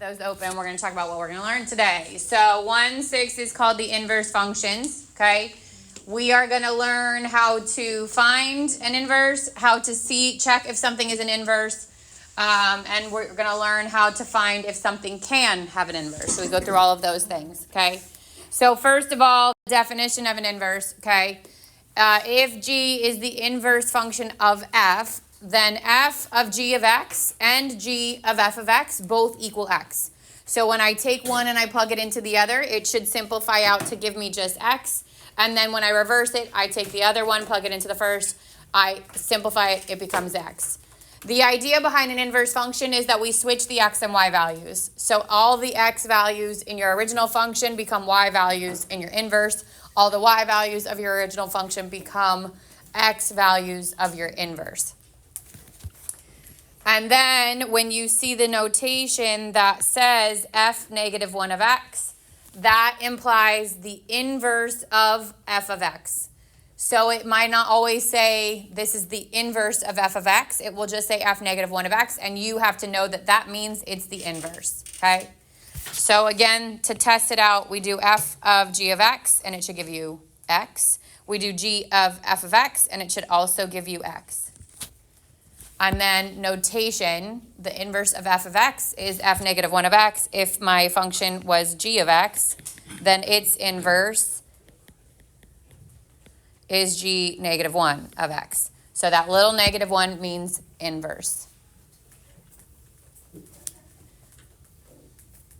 those open. We're going to talk about what we're going to learn today. So 1-6 is called the inverse functions, okay? We are going to learn how to find an inverse, how to check if something is an inverse, and we're going to learn how to find if something can have an inverse. So we go through all of those things, okay? So first of all, definition of an inverse, okay? If g is the inverse function of f, then f of g of x and g of f of x both equal x. So when I take one and I plug it into the other, it should simplify out to give me just x. And then when I reverse it, I take the other one, plug it into the first, I simplify it, it becomes x. The idea behind an inverse function is that we switch the x and y values. So all the x values in your original function become y values in your inverse. All the y values of your original function become x values of your inverse. And then when you see the notation that says f negative 1 of x, that implies the inverse of f of x. So it might not always say this is the inverse of f of x. It will just say f negative 1 of x, and you have to know that that means it's the inverse, okay? So again, to test it out, we do f of g of x, and it should give you x. We do g of f of x, and it should also give you x. And then notation, the inverse of f of x is f negative 1 of x. If my function was g of x, then its inverse is g negative 1 of x. So that little negative 1 means inverse.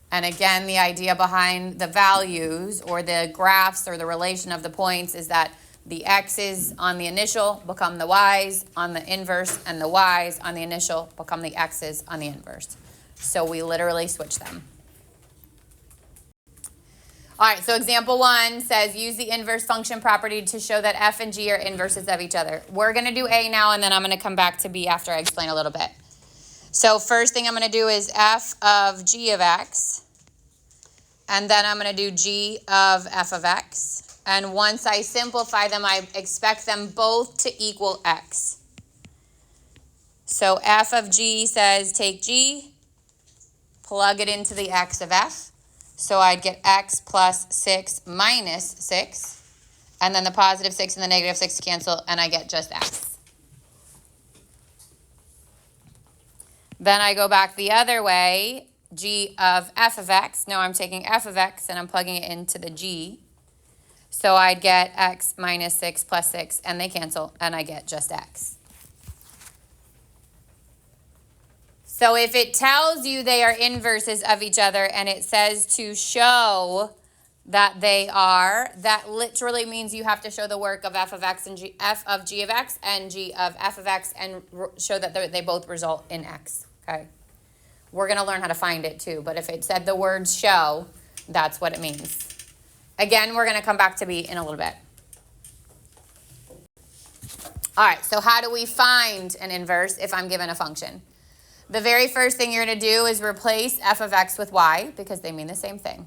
And again, the idea behind the values or the graphs or the relation of the points is that the x's on the initial become the y's on the inverse, and the y's on the initial become the x's on the inverse. So we literally switch them. All right, so example 1 says use the inverse function property to show that f and g are inverses of each other. We're going to do A now, and then I'm going to come back to B after I explain a little bit. So first thing I'm going to do is f of g of x, and then I'm going to do g of f of x. And once I simplify them, I expect them both to equal x. So f of g says take g, plug it into the x of f. So I'd get x plus 6 minus 6. And then the positive 6 and the negative 6 cancel, and I get just x. Then I go back the other way, g of f of x. Now I'm taking f of x and I'm plugging it into the g. So I'd get x minus 6 plus 6, and they cancel, and I get just x. So if it tells you they are inverses of each other and it says to show that they are, that literally means you have to show the work of f of x and f of g of x and g of f of x and show that they both result in x, okay? We're going to learn how to find it too, but if it said the word show, that's what it means. Again, we're going to come back to B in a little bit. All right, so how do we find an inverse if I'm given a function? The very first thing you're going to do is replace f of x with y because they mean the same thing.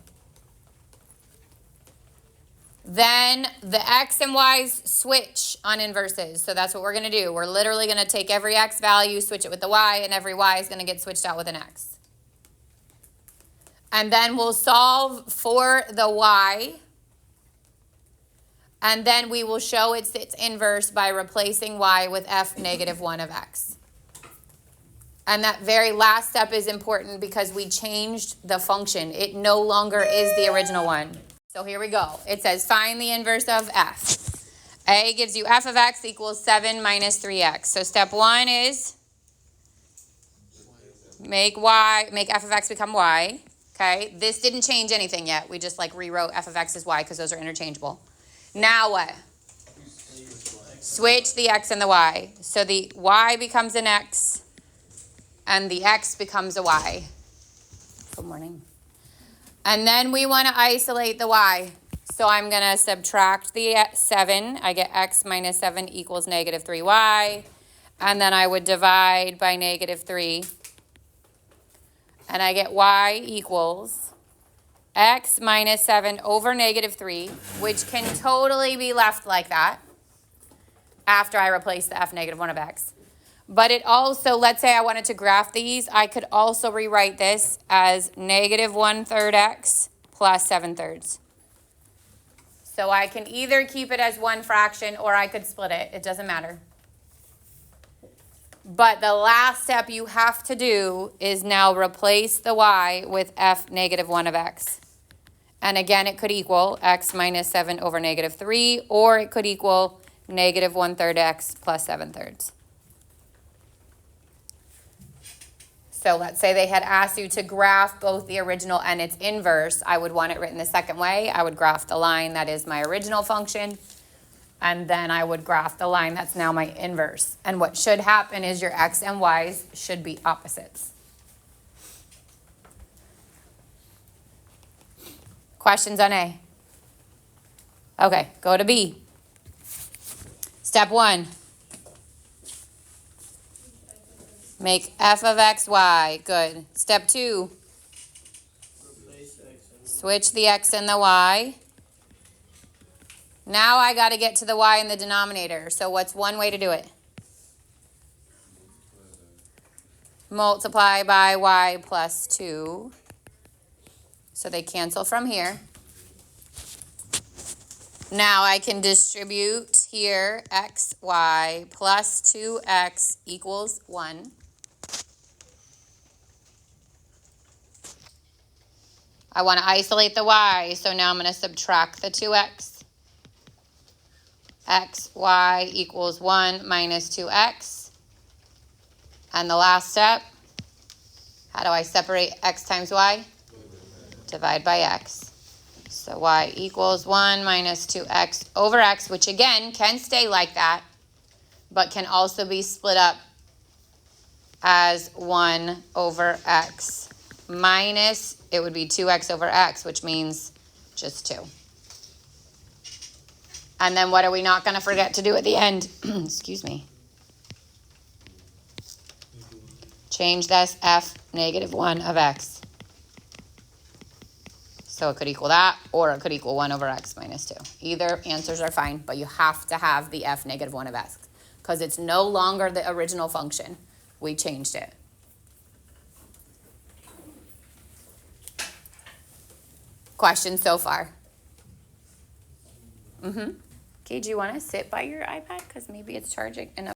Then the x and y's switch on inverses. So that's what we're going to do. We're literally going to take every x value, switch it with the y, and every y is going to get switched out with an x. And then we'll solve for the y. And then we will show its inverse by replacing y with f negative 1 of x. And that very last step is important because we changed the function. It no longer is the original one. So here we go. It says find the inverse of f. A gives you f of x equals 7 minus 3x. So step 1 is make f of x become y. Okay, this didn't change anything yet. We just rewrote f of x as y because those are interchangeable. Now what? Switch the x and the y. So the y becomes an x and the x becomes a y. Good morning. And then we want to isolate the y. So I'm going to subtract the 7. I get x minus 7 equals negative 3y. And then I would divide by negative 3. And I get y equals x minus 7 over negative 3, which can totally be left like that after I replace the f negative 1 of x. But it also, let's say I wanted to graph these, I could also rewrite this as negative 1/3 x plus 7/3. So I can either keep it as one fraction or I could split it. It doesn't matter. But the last step you have to do is now replace the y with f negative 1 of x. And again, it could equal x minus 7 over negative 3, or it could equal negative 1/3 x plus 7/3. So let's say they had asked you to graph both the original and its inverse. I would want it written the second way. I would graph the line that is my original function, and then I would graph the line that's now my inverse. And what should happen is your x and y's should be opposites. Questions on A? Okay, go to B. Step 1. Make f of x, y. Good. Step 2. Switch the x and the y. Now I got to get to the y in the denominator. So what's one way to do it? Multiply by y plus 2. So they cancel from here. Now I can distribute here x, y plus 2x equals 1. I want to isolate the y, so now I'm going to subtract the 2x. X, y equals 1 minus 2x. And the last step, how do I separate x times y? Divide by x. So y equals 1 minus 2x over x, which again can stay like that, but can also be split up as 1 over x minus, it would be 2x over x, which means just 2. And then what are we not going to forget to do at the end? Excuse me. Change this f negative 1 of x. So it could equal that, or it could equal 1 over x minus 2. Either answers are fine, but you have to have the f negative 1 of x, because it's no longer the original function. We changed it. Questions so far? Okay, do you want to sit by your iPad? Because maybe it's charging. And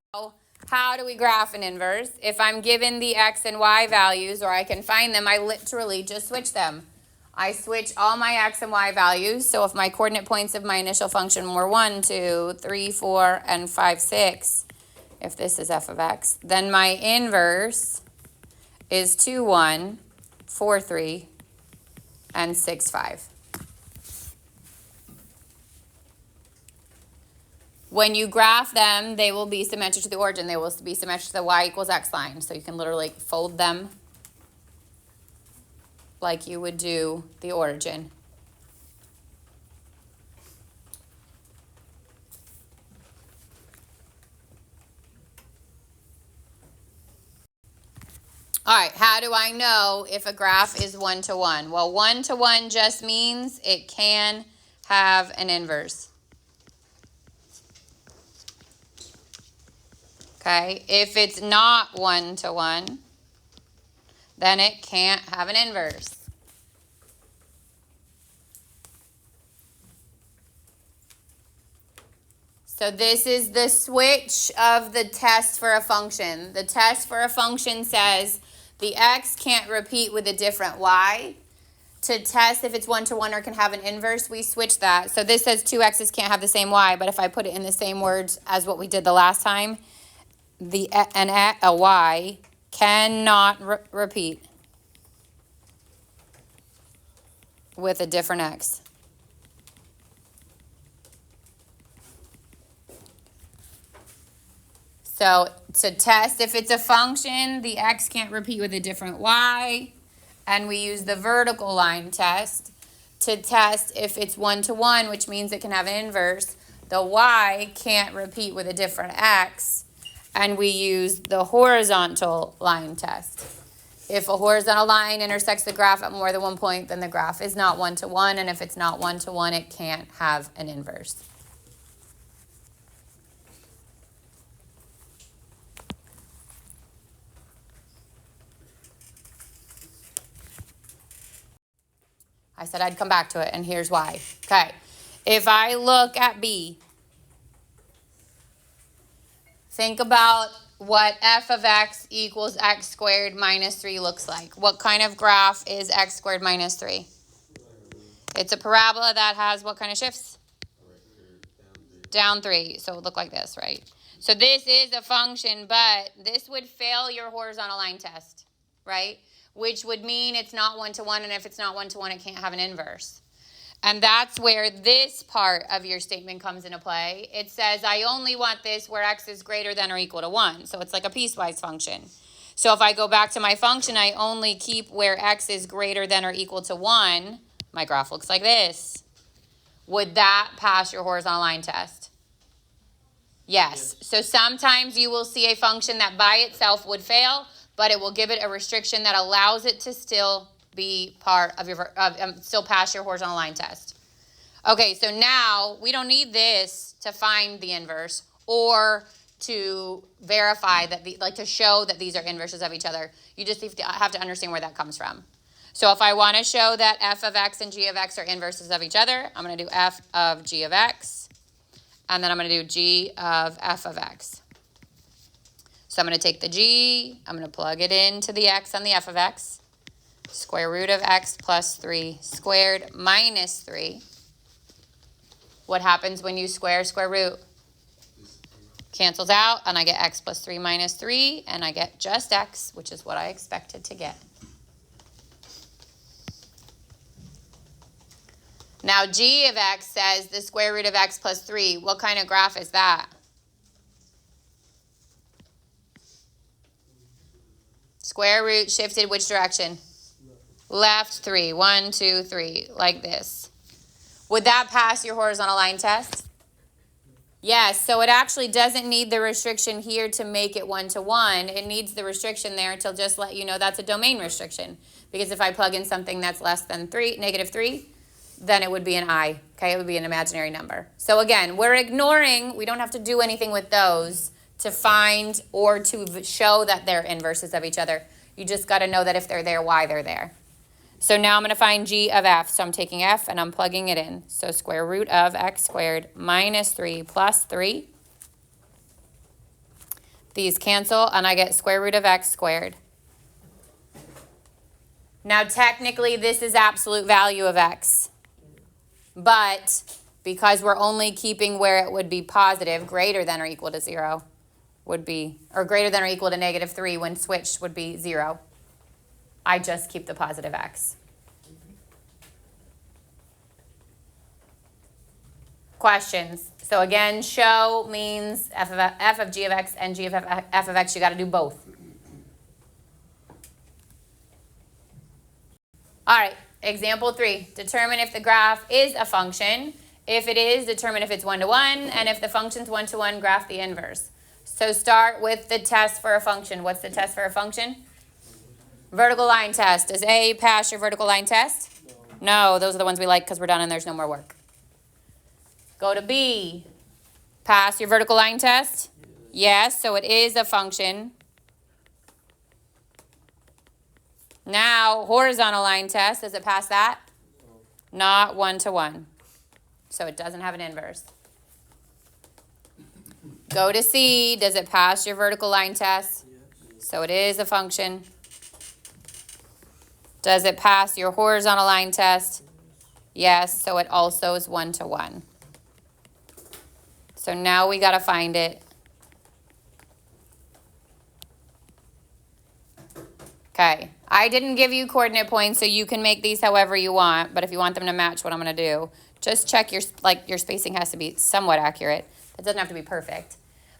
how do we graph an inverse? If I'm given the x and y values, or I can find them, I literally just switch them. I switch all my x and y values. So if my coordinate points of my initial function were 1, 2, 3, 4, and 5, 6, if this is f of x, then my inverse is 2, 1, 4, 3, and 6, 5. When you graph them, they will be symmetric to the origin. They will be symmetric to the y equals x line. So you can literally fold them like you would do the origin. All right, how do I know if a graph is 1 to 1? Well, 1 to 1 just means it can have an inverse. Okay, if it's not 1 to 1, then it can't have an inverse. So this is the switch of the test for a function. The test for a function says the x can't repeat with a different y. To test if it's 1 to 1 or can have an inverse, we switch that. So this says two x's can't have the same y, but if I put it in the same words as what we did the last time, a y cannot repeat with a different x. So to test if it's a function, the x can't repeat with a different y, and we use the vertical line test. To test if it's 1 to 1, which means it can have an inverse, the y can't repeat with a different x, and we use the horizontal line test. If a horizontal line intersects the graph at more than one point, then the graph is not 1 to 1, and if it's not 1 to 1, it can't have an inverse. I said I'd come back to it, and here's why. Okay, if I look at B, think about what f of x equals x squared minus 3 looks like. What kind of graph is x squared minus 3? It's a parabola that has what kind of shifts? Down 3. So it would look like this, right? So this is a function, but this would fail your horizontal line test, right? Which would mean it's not one-to-one, and if it's not one-to-one, it can't have an inverse. And that's where this part of your statement comes into play. It says, I only want this where x is greater than or equal to 1. So it's like a piecewise function. So if I go back to my function, I only keep where x is greater than or equal to 1. My graph looks like this. Would that pass your horizontal line test? Yes. So sometimes you will see a function that by itself would fail, but it will give it a restriction that allows it to still be part of your, still pass your horizontal line test. Okay, so now we don't need this to find the inverse or to verify that, to show that these are inverses of each other. You just have to understand where that comes from. So if I want to show that f of x and g of x are inverses of each other, I'm going to do f of g of x, and then I'm going to do g of f of x. So I'm going to take the g, I'm going to plug it into the x on the f of x. Square root of x plus 3 squared minus 3. What happens when you square root? Cancels out, and I get x plus 3 minus 3, and I get just x, which is what I expected to get. Now g of x says the square root of x plus 3. What kind of graph is that? Square root shifted which direction? Left 3. 1, 2, 3. Like this. Would that pass your horizontal line test? Yes. So it actually doesn't need the restriction here to make it one-to-one. It needs the restriction there to just let you know that's a domain restriction. Because if I plug in something that's less than negative 3, then it would be an I. Okay, it would be an imaginary number. So again, we're ignoring, we don't have to do anything with those to find or to show that they're inverses of each other. You just got to know that if they're there, why they're there. So now I'm going to find g of f. So I'm taking f and I'm plugging it in. So square root of x squared minus 3 plus 3. These cancel, and I get square root of x squared. Now technically this is absolute value of x. But because we're only keeping where it would be positive, greater than or equal to 0 would be, or greater than or equal to negative 3 when switched would be 0. I just keep the positive x. Questions? So again, show means f of g of x and g of f of x. You got to do both. All right, example 3. Determine if the graph is a function. If it is, determine if it's one-to-one. And if the function's one-to-one, graph the inverse. So start with the test for a function. What's the test for a function? Vertical line test. Does A pass your vertical line test? No, those are the ones we like because we're done and there's no more work. Go to B. Pass your vertical line test? Yes, so it is a function. Now, horizontal line test. Does it pass that? Not one-to-one. So it doesn't have an inverse. Go to C. Does it pass your vertical line test? So it is a function. Does it pass your horizontal line test? Yes, so it also is one-to-one. So now we got to find it. Okay, I didn't give you coordinate points, so you can make these however you want, but if you want them to match what I'm going to do, just check your spacing has to be somewhat accurate. It doesn't have to be perfect.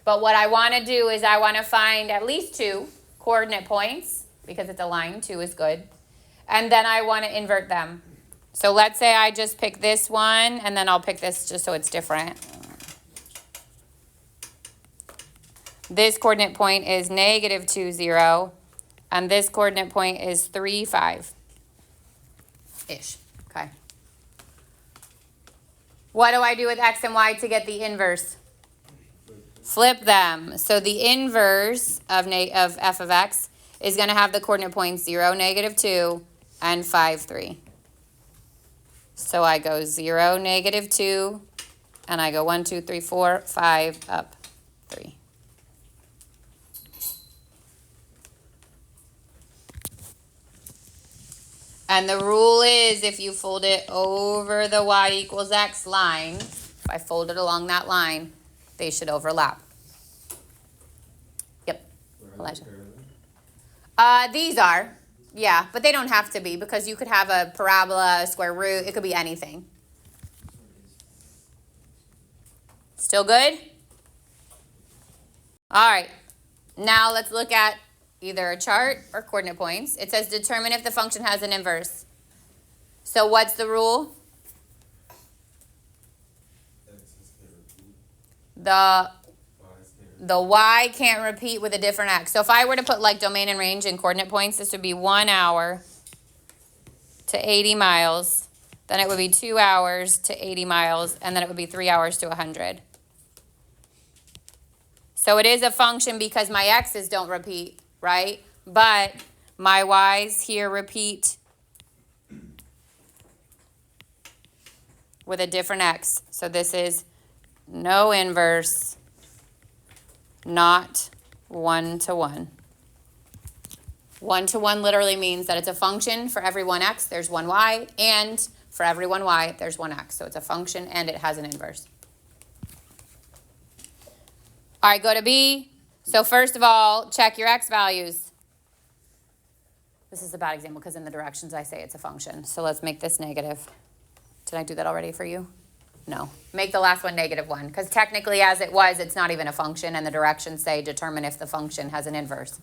But what I want to do is I want to find at least 2 coordinate points, because it's a line, 2 is good. And then I want to invert them. So let's say I just pick this one, and then I'll pick this just so it's different. This coordinate point is negative 2, 0. And this coordinate point is 3, 5-ish. Okay. What do I do with x and y to get the inverse? Flip them. So the inverse of f of x is going to have the coordinate points 0, negative 2, and 5, 3. So I go 0, -2, and I go 1, 2, 3, 4, 5, up 3. And the rule is if you fold it over the y equals x line, if I fold it along that line, they should overlap. Yep. Elijah. These are, yeah, but they don't have to be because you could have a parabola, a square root, it could be anything. Still good? All right, now let's look at either a chart or coordinate points. It says determine if the function has an inverse. So what's the rule? The y can't repeat with a different x. So if I were to put like domain and range in coordinate points, this would be 1 hour to 80 miles. Then it would be 2 hours to 80 miles. And then it would be 3 hours to 100. So it is a function because my x's don't repeat, right? But my y's here repeat with a different x. So this is no inverse, not 1-to-1. 1-to-1 literally means that it's a function for every one x, there's one y, and for every one y, there's one x. So it's a function and it has an inverse. All right, go to B. So first of all, check your x values. This is a bad example because in the directions I say it's a function. So let's make this negative. Did I do that already for you? No. Make the last one -1 because technically as it was, it's not even a function and the directions say determine if the function has an inverse.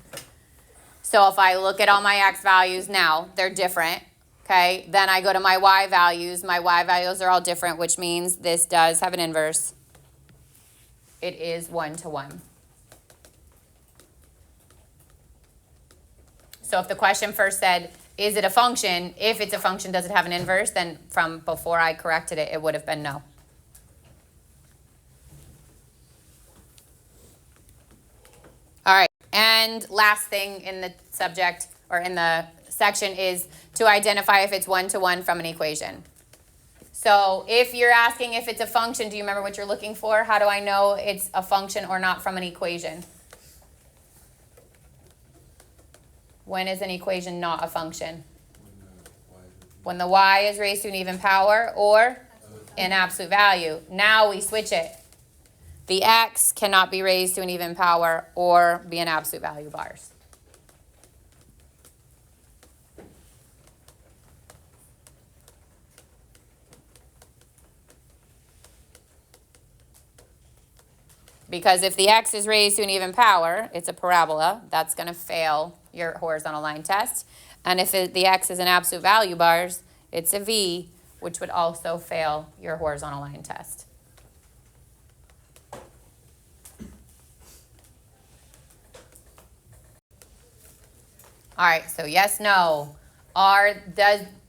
So if I look at all my x values now, they're different, okay? Then I go to my y values. My y values are all different, which means this does have an inverse. It is 1-to-1. So if the question first said, is it a function? If it's a function, does it have an inverse? Then from before I corrected it, it would have been no. All right, and last thing in the subject or in the section is to identify if it's 1-to-1 from an equation. So if you're asking if it's a function, do you remember what you're looking for? How do I know it's a function or not from an equation? When is an equation not a function? When the y is raised to an even power or in absolute value. Now we switch it. The x cannot be raised to an even power or be in absolute value bars. Because if the x is raised to an even power, it's a parabola, that's going to fail your horizontal line test. And if the x is in absolute value bars, it's a v, which would also fail your horizontal line test. All right, so yes, no.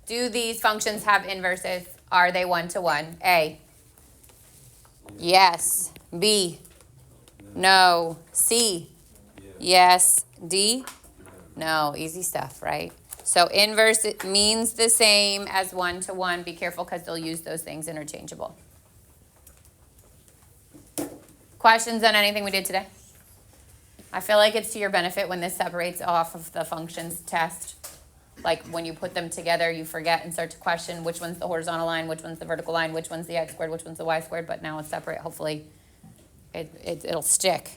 Do these functions have inverses? Are they 1-to-1? A. Yes. B. No. C. Yes. D. No. Easy stuff, right? So inverse it means the same as 1-to-1. Be careful because they'll use those things interchangeable. Questions on anything we did today? I feel like it's to your benefit when this separates off of the functions test. Like when you put them together, you forget and start to question which one's the horizontal line, which one's the vertical line, which one's the x squared, which one's the y squared, but now it's separate. Hopefully it'll stick.